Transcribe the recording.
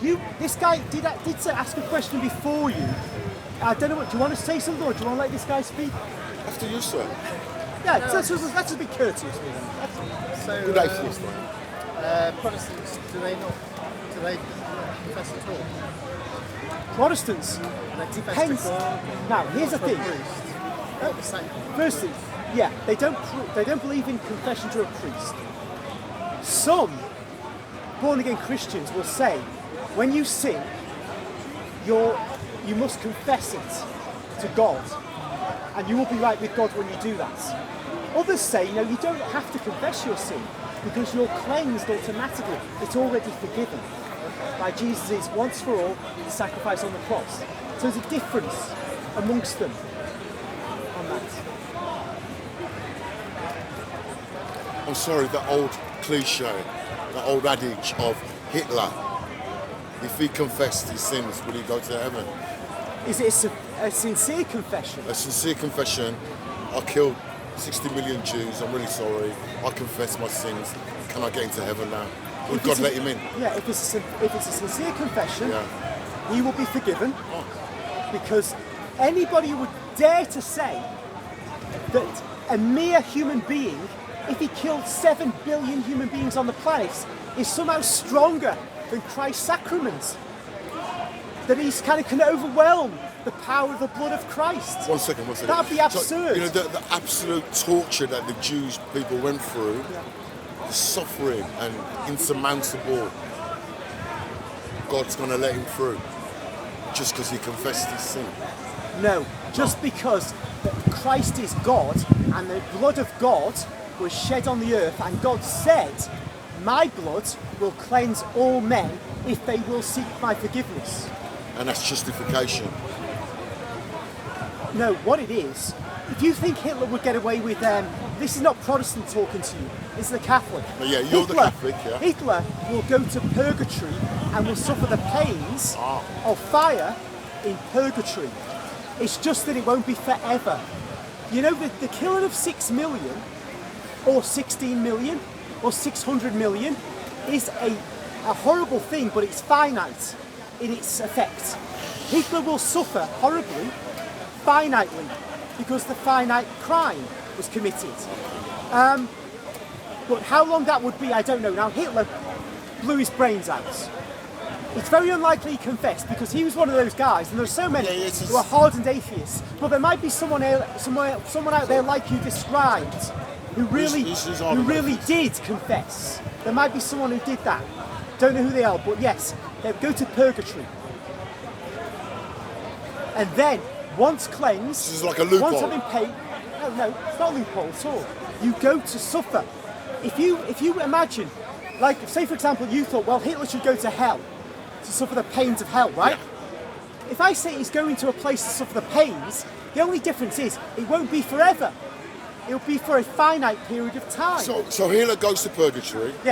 This guy did ask a question before you. I don't know what. Do you want to say something, or do you want to let this guy speak? After you, sir. Yeah, let's just be courteous with him. So, Good atheist, then. Protestants, do they confess at all? Protestants. They confess Hence, to God. now here's the not to a thing. priest, not the sacrament. Firstly, yeah, they don't believe in confession to a priest. Some born-again Christians will say, when you sin, you must confess it to God, and you will be right with God when you do that. Others say, no, you don't have to confess your sin because you're cleansed automatically. It's already forgiven by Jesus' once for all sacrifice on the cross. So there's a difference amongst them on that. I'm sorry, the old cliche, the old adage of Hitler, if he confessed his sins, will he go to heaven? Is it a sincere confession? A sincere confession, I killed 60 million Jews, I'm really sorry, I confess my sins, can I get into heaven now? Will God let him in? Yeah, if it's a sincere confession, he will be forgiven, because anybody who would dare to say that a mere human being, if he killed 7 billion human beings on the planet, is somehow stronger than Christ's sacrament, that he's kind of can overwhelm the power of the blood of Christ. One second. That'd be absurd. So, the absolute torture that the Jewish people went through, the suffering and insurmountable, God's going to let him through just because he confessed his sin. No, just because Christ is God and the blood of God was shed on the earth, and God said, my blood will cleanse all men if they will seek my forgiveness. And that's justification. No, what it is, if you think Hitler would get away with this is not Protestant talking to you, this is the Catholic. But yeah, you're the Catholic, yeah. Hitler will go to purgatory and will suffer the pains of fire in purgatory. It's just that it won't be forever. You know, the killing of 6 million or 16 million or 600 million is a horrible thing, but it's finite in its effect. Hitler will suffer horribly, finitely, because the finite crime was committed. But how long that would be, I don't know. Now, Hitler blew his brains out. It's very unlikely he confessed, because he was one of those guys, and there's so many who are hardened atheists. But there might be someone out there like you described, who really did confess. There might be someone who did that. Don't know who they are, but yes, they go to purgatory. And then, once cleansed, This is like a loophole. once having paid, no, it's not a loophole at all. You go to suffer. If you imagine, like, say for example, you thought, well, Hitler should go to hell to suffer the pains of hell, right? Yeah. If I say he's going to a place to suffer the pains, the only difference is it won't be forever. It'll be for a finite period of time. So Hitler goes to purgatory. Yeah.